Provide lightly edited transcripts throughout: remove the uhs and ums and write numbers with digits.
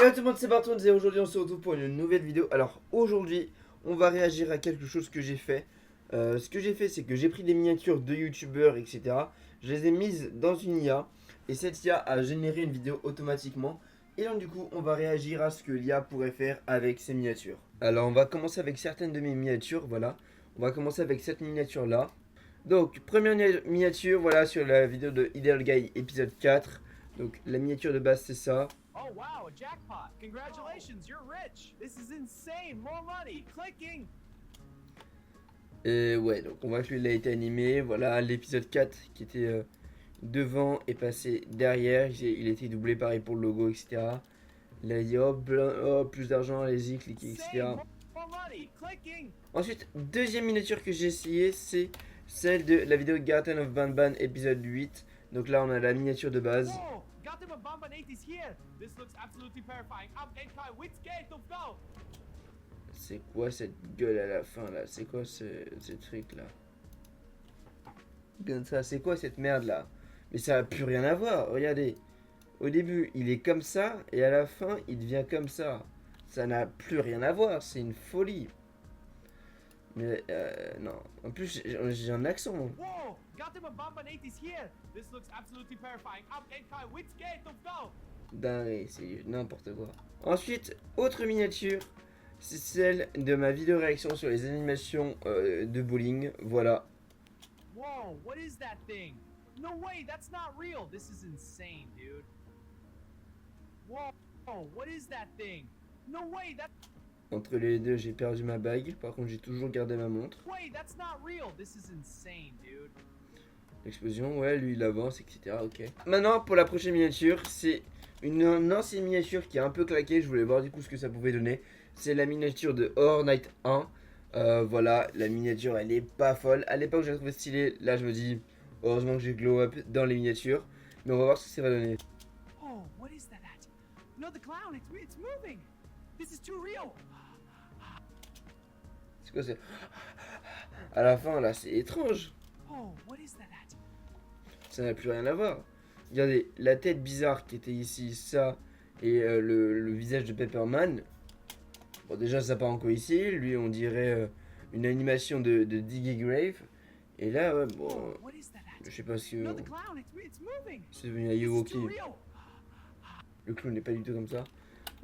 Hello tout le monde, c'est Barton et aujourd'hui on se retrouve pour une nouvelle vidéo. Alors aujourd'hui on va réagir à quelque chose que j'ai fait. Ce que j'ai fait c'est que j'ai pris des miniatures de youtubeurs etc. Je les ai mises dans une IA et cette IA a généré une vidéo automatiquement. Et donc du coup on va réagir à ce que l'IA pourrait faire avec ces miniatures. Alors on va commencer avec certaines de mes miniatures, voilà. On va commencer avec cette miniature là. Donc première miniature, voilà, sur la vidéo de Ideal Guy épisode 4. Donc la miniature de base c'est ça. Oh wow, a jackpot. Congratulations, you're rich. This is insane. More money. Clicking. Et ouais, donc on voit que lui il a été animé. Voilà, l'épisode 4 qui était devant est passé derrière. Il a été doublé pareil pour le logo, etc. Là il dit hop, plus d'argent, allez-y, cliquez, etc. Same. More money. Clicking. Ensuite, deuxième miniature que j'ai essayé, c'est celle de la vidéo Garden of Banban épisode 8. Donc là on a la miniature de base. Whoa, got him a bomb is here. This looks absolutely terrifying. I'm Enkai. Which gate to go? C'est quoi cette gueule à la fin là? C'est quoi ce truc là? Comme ça, c'est quoi cette merde là? Mais ça a plus rien à voir, regardez. Au début, il est comme ça et à la fin, il devient comme ça. Ça n'a plus rien à voir, c'est une folie. Mais non, en plus j'ai un accent. Whoa, got him a bomb is here. This looks absolutely terrifying. I'm Enkai. Which gate to go? Dingue, c'est n'importe quoi. Ensuite, autre miniature, c'est celle de ma vidéo réaction sur les animations de bowling. Voilà. Whoa, what is that thing? No way, that's not real. This is insane, dude. Whoa, what is that thing? No way, that Entre les deux, j'ai perdu ma bague. Par contre, j'ai toujours gardé ma montre. way, that's not real. This is insane, dude. L'explosion, ouais, lui il avance, etc. Ok. Maintenant, pour la prochaine miniature, c'est une ancienne miniature qui est un peu claquée. Je voulais voir du coup ce que ça pouvait donner. C'est la miniature de Horror Night 1. Voilà, la miniature elle est pas folle. À l'époque, je la trouvais stylée. Là, je me dis, heureusement que j'ai glow up dans les miniatures. Mais on va voir ce que ça va donner. Oh, what is that? No, the clown, it's moving. This is too real. C'est quoi c'est à la fin là, c'est étrange. Oh, what is that? Ça n'a plus rien à voir. Regardez, la tête bizarre qui était ici, ça, et le visage de Pepperman. Bon, déjà, ça part en quoi ici. Lui, on dirait une animation de Diggy Grave. Et là, ouais, bon, Oh, what is that? je sais pas si No, the clown, it's moving. c'est devenu un This is Yowoki. too real. Le clown n'est pas du tout comme ça.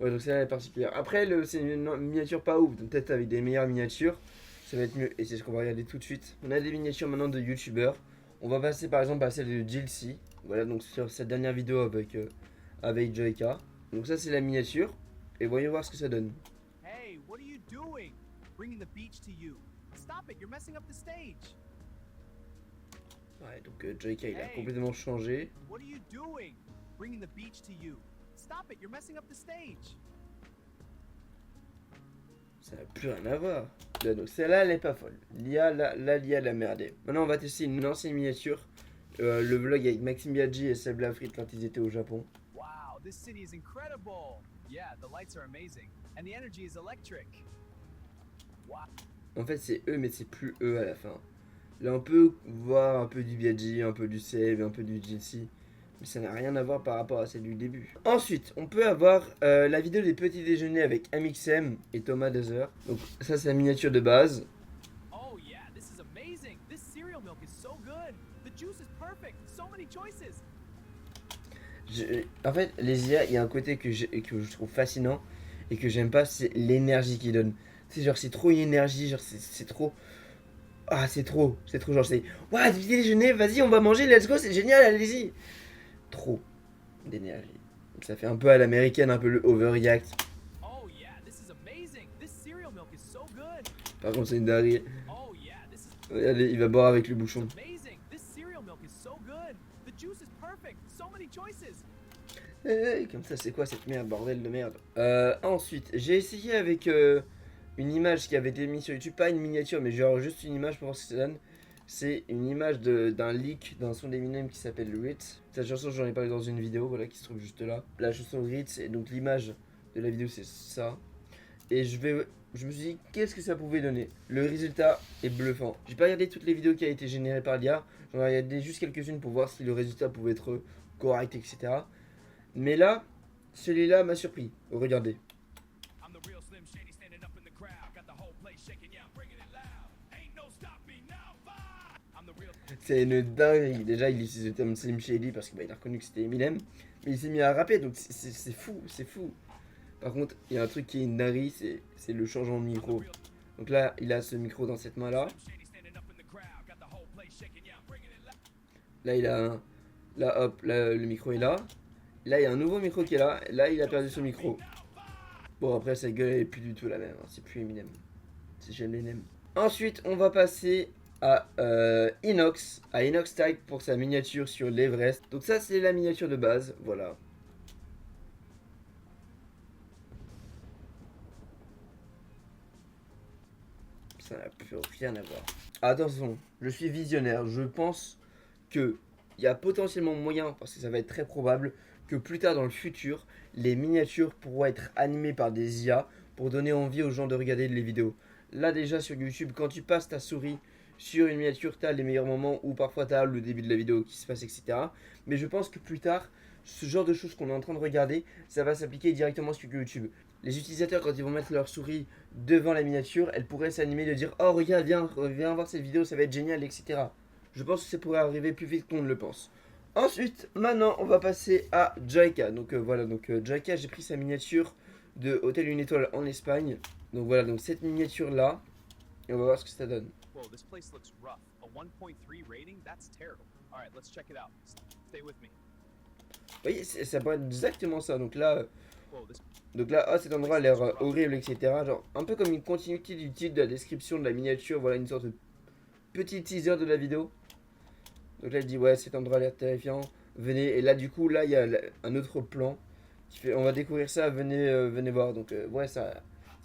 Ouais, donc c'est la particulière. Après, c'est une miniature pas ouf. Donc peut-être avec des meilleures miniatures, ça va être mieux. Et c'est ce qu'on va regarder tout de suite. On a des miniatures maintenant de youtubeurs. On va passer par exemple à celle de Jilcy. Voilà, donc sur cette dernière vidéo avec Joyka. Donc ça, c'est la miniature. Et voyons voir ce que ça donne. Hey, what are you doing? Bringing the beach to you. Stop it, you're messing up the stage. Ouais, donc Joyka, il a Hey. complètement changé. What are you doing? Bringing the beach to you. Stop it, you're messing up the stage. Ça n'a plus rien à voir. Là, donc celle-là, elle est pas folle. L'IA, l'IA, elle a merdé. Maintenant, on va tester une ancienne miniature. Le vlog avec Maxime Biaggi et Seb Lafrite quand ils étaient au Japon. Wow, this city is incredible. Yeah, the lights are amazing. And the energy is electric. Wow. En fait, c'est eux, mais c'est plus eux à la fin. Là, on peut voir un peu du Biaggi, un peu du Seb, un peu du Jilcy. Mais ça n'a rien à voir par rapport à celle du début. Ensuite, on peut avoir la vidéo des petits déjeuners avec Amixem et Thomas Dezer. Donc, ça, c'est la miniature de base. Oh yeah, this is amazing. This cereal milk is so good. The juice is perfect. So many choices. En fait, les IA, il y a un côté que je trouve fascinant et que j'aime pas, c'est l'énergie qu'ils donnent. C'est genre, c'est trop une énergie, genre, c'est trop. Ah, c'est trop, genre, c'est. Ouah, petit déjeuner, vas-y, on va manger, let's go, c'est génial, allez-y. Trop d'énergie. Donc, ça fait un peu à l'américaine, un peu le overreact. Oh yeah, this is amazing. This cereal milk is so good. Par contre, c'est une dinguerie. Oh yeah, this is Regardez, il va boire avec le bouchon. amazing. This cereal milk is so good. The juice is perfect. So many choices. Comme ça, c'est quoi cette merde, bordel de merde. Ensuite, j'ai essayé avec une image qui avait été mise sur YouTube, pas une miniature, mais genre juste une image pour voir ce que ça donne. C'est une image d'un leak d'un son d'Eminem qui s'appelle Ritz. Cette chanson, j'en ai parlé dans une vidéo, voilà, qui se trouve juste là. La chanson Ritz, et donc l'image de la vidéo, c'est ça. Et je me suis dit, qu'est-ce que ça pouvait donner? Le résultat est bluffant. J'ai pas regardé toutes les vidéos qui ont été générées par l'IA. J'en ai regardé juste quelques-unes pour voir si le résultat pouvait être correct, etc. Mais là, celui-là m'a surpris. Regardez. I'm the real Slim Shady standing up in the crowd. Got the whole place shaking, yeah, I'm bringing it loud. Ain't no stopping now. I'm the real. C'est une dinguerie. Déjà, il utilise le terme Slim Shady parce qu'il a reconnu que c'était Eminem. Mais il s'est mis à rapper, donc c'est fou, c'est fou. Par contre, il y a un truc qui est une dinguerie, c'est le changement de micro. Donc là, il a ce micro dans cette main-là. Là, il a un... Là, hop, là, le micro est là. Là, il y a un nouveau micro qui est là. Là, il a perdu son micro. Bon, après, sa gueule est plus du tout la même. Hein. C'est plus Eminem. C'est jamais Eminem. Ensuite, on va passer à Inox. À Inox Tag pour sa miniature sur l'Everest. Donc ça, c'est la miniature de base. Voilà. Ça n'a plus rien à voir. Attention, je suis visionnaire. Je pense que il y a potentiellement moyen, parce que ça va être très probable, que plus tard dans le futur, les miniatures pourront être animées par des IA pour donner envie aux gens de regarder les vidéos. Là déjà sur YouTube, quand tu passes ta souris sur une miniature, tu as les meilleurs moments où parfois tu as le début de la vidéo qui se passe, etc. Mais je pense que plus tard, ce genre de choses qu'on est en train de regarder, ça va s'appliquer directement sur YouTube. Les utilisateurs, quand ils vont mettre leur souris devant la miniature, elle pourrait s'animer de dire « Oh regarde, viens voir cette vidéo, ça va être génial, etc. » Je pense que ça pourrait arriver plus vite qu'on ne le pense. Ensuite, maintenant, on va passer à Jaika. Donc voilà, Jaika, j'ai pris sa miniature de Hôtel Une Étoile en Espagne. Donc voilà, donc cette miniature-là, et on va voir ce que ça donne. Whoa, this place looks rough. A 1.3 rating? That's terrible. All right, let's check it out. Stay with me. Vous voyez, ça pourrait être exactement ça. Donc là, Whoa, this oh, cet endroit a l'air horrible, etc. Genre, un peu comme une continuité du titre, de la description de la miniature. Voilà, une sorte de petit teaser de la vidéo. Donc là, il dit, ouais, cet endroit a l'air terrifiant. Venez. Et là, du coup, là, il y a un autre plan qui fait, on va découvrir ça, venez voir. Donc, ouais, ça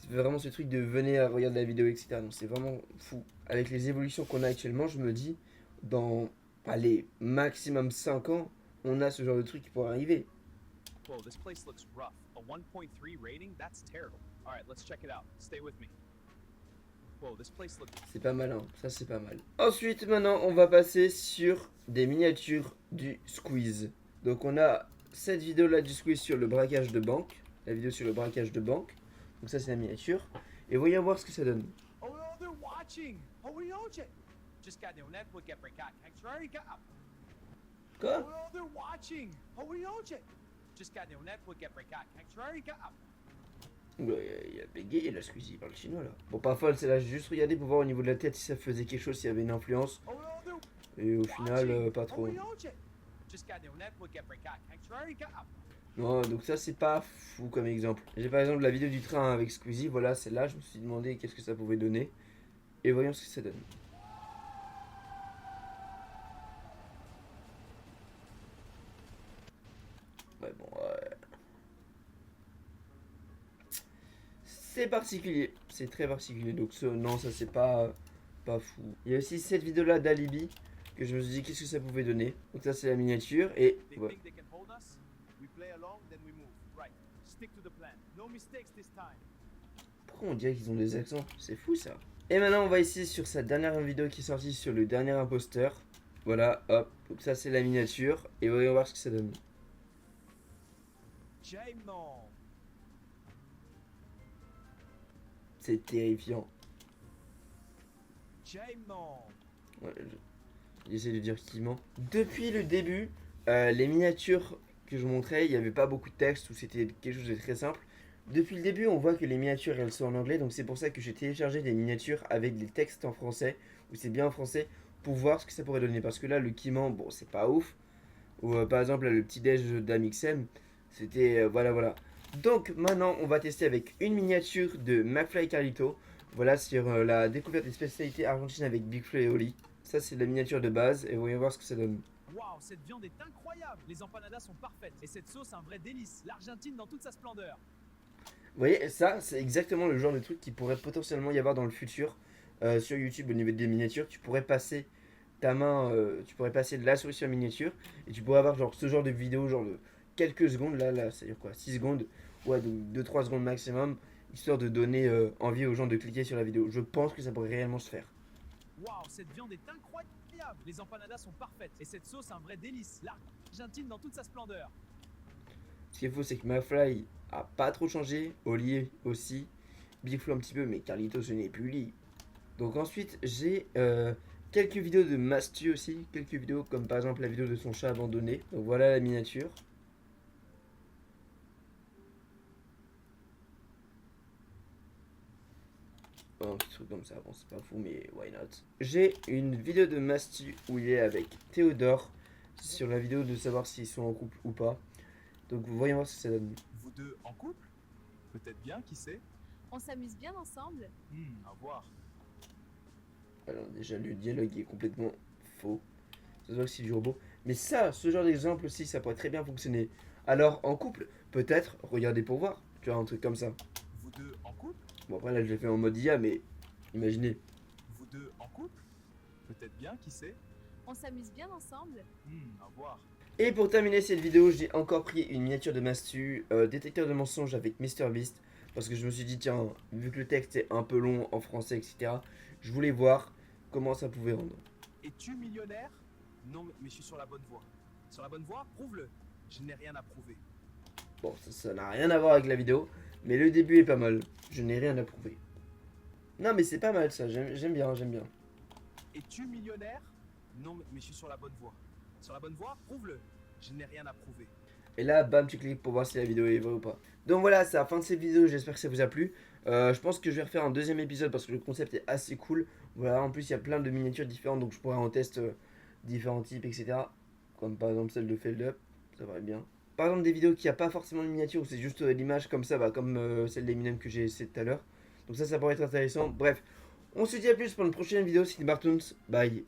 fait vraiment ce truc de venez à regarder la vidéo, etc. Donc, c'est vraiment fou. Avec les évolutions qu'on a actuellement, je me dis, dans, allez, maximum 5 ans, on a ce genre de truc qui pourrait arriver. Whoa, this place looks rough. A 1.3 rating? That's terrible. All right, let's check it out. Stay with me. Whoa, this place looks. C'est pas mal, hein. Ça c'est pas mal. Ensuite, maintenant, on va passer sur des miniatures du Squeeze. Donc on a cette vidéo là du Squeeze sur le braquage de banque. La vidéo sur le braquage de banque. Donc ça c'est la miniature. Et voyons voir ce que ça donne. Oh, they're watching. Oh, we know it. Just got the net would get break out. Quoi? Oh, they're watching. Oh, we know it. Just got the net would get break out. Ouais, il a bégayé là, Squeezie, il parle chinois là. Bon, pas folle, c'est là, j'ai juste regardé pour voir au niveau de la tête si ça faisait quelque chose, s'il y avait une influence. Et au final, pas trop. Non, donc ça c'est pas fou comme exemple. J'ai par exemple la vidéo du train avec Squeezie, voilà, celle-là, je me suis demandé qu'est-ce que ça pouvait donner. Et voyons ce que ça donne. Ouais, bon, c'est particulier, c'est très particulier, donc non, ça c'est pas fou. Il y a aussi cette vidéo là d'Alibi, que je me suis dit qu'est-ce que ça pouvait donner. Donc ça c'est la miniature, et ouais. Pourquoi on dirait qu'ils ont des accents? C'est fou ça. Et maintenant on va ici sur sa dernière vidéo qui est sortie sur le dernier imposteur. Voilà, hop, donc ça c'est la miniature, et voyons voir ce que ça donne. C'est terrifiant. Ouais, j'essaie de dire qu'il ment. Depuis le début, les miniatures que je montrais, il n'y avait pas beaucoup de texte, ou c'était quelque chose de très simple. Depuis le début, on voit que les miniatures, elles sont en anglais, donc c'est pour ça que j'ai téléchargé des miniatures avec des textes en français, où c'est bien en français, pour voir ce que ça pourrait donner. Parce que là, le Kiman, bon, c'est pas ouf. Ou par exemple, là, le petit déj d'Amixem, c'était, voilà. Donc maintenant, on va tester avec une miniature de McFly et Carlito. Voilà, sur la découverte des spécialités argentines avec Big Flo et Oli. Ça, c'est la miniature de base, et voyons voir ce que ça donne. Waouh, cette viande est incroyable. Les empanadas sont parfaites. Et cette sauce, un vrai délice. L'Argentine dans toute sa splendeur. Vous voyez, ça, c'est exactement le genre de truc qui pourrait potentiellement y avoir dans le futur sur YouTube au niveau des miniatures. Tu pourrais passer ta main, tu pourrais passer de la souris sur la miniature et tu pourrais avoir genre ce genre de vidéo, genre de quelques secondes, là, c'est-à-dire quoi, 6 secondes, ouais, de 2-3 secondes maximum, histoire de donner envie aux gens de cliquer sur la vidéo. Je pense que ça pourrait réellement se faire. Waouh, cette viande est incroyable. Les empanadas sont parfaites. Et cette sauce, un vrai délice. L'Argentine dans toute sa splendeur. Ce qu'il faut, c'est que McFly a pas trop changé, Oli aussi, Big Flo un petit peu, mais Carlito ce n'est plus lui. Donc ensuite, j'ai quelques vidéos de Mastu aussi, quelques vidéos comme par exemple la vidéo de son chat abandonné. Donc voilà la miniature. Un petit truc comme ça, bon c'est pas fou mais why not. J'ai une vidéo de Mastu où il est avec Théodore sur la vidéo de savoir s'ils sont en couple ou pas. Donc voyons voir ce que ça donne. Vous deux en couple? Peut-être bien, qui sait? On s'amuse bien ensemble. À voir. Alors déjà le dialogue est complètement faux. Ça se voit que c'est du robot. Mais ça, ce genre d'exemple aussi, ça pourrait très bien fonctionner. Alors en couple, peut-être, regardez pour voir. Tu vois, un truc comme ça. Vous deux en couple? Bon après là je l'ai fait en mode IA mais imaginez. Vous deux en couple? Peut-être bien, qui sait? On s'amuse bien ensemble. À voir. Et pour terminer cette vidéo, j'ai encore pris une miniature de Mastu, détecteur de mensonges avec MrBeast. Parce que je me suis dit, tiens, vu que le texte est un peu long en français, etc., je voulais voir comment ça pouvait rendre. Es-tu millionnaire? Non, mais je suis sur la bonne voie. Sur la bonne voie? Prouve-le. Je n'ai rien à prouver. Bon, ça n'a rien à voir avec la vidéo, mais le début est pas mal. Je n'ai rien à prouver. Non, mais c'est pas mal ça, j'aime bien, j'aime bien. Es-tu millionnaire? Non, mais je suis sur la bonne voie. Sur la bonne voie? Prouve-le. Je n'ai rien à prouver. Et là, bam, tu cliques pour voir si la vidéo est vraie ou pas. Donc voilà, c'est la fin de cette vidéo, j'espère que ça vous a plu. Je pense que je vais refaire un deuxième épisode parce que le concept est assez cool. Voilà, en plus il y a plein de miniatures différentes, donc je pourrais en tester différents types, etc. Comme par exemple celle de Feld Up, ça va bien. Par exemple des vidéos qui a pas forcément de miniature, où c'est juste l'image comme ça, bah, comme celle d'Eminem que j'ai essayé tout à l'heure. Donc ça pourrait être intéressant. Bref, on se dit à plus pour une prochaine vidéo, c'était Bartoons, bye.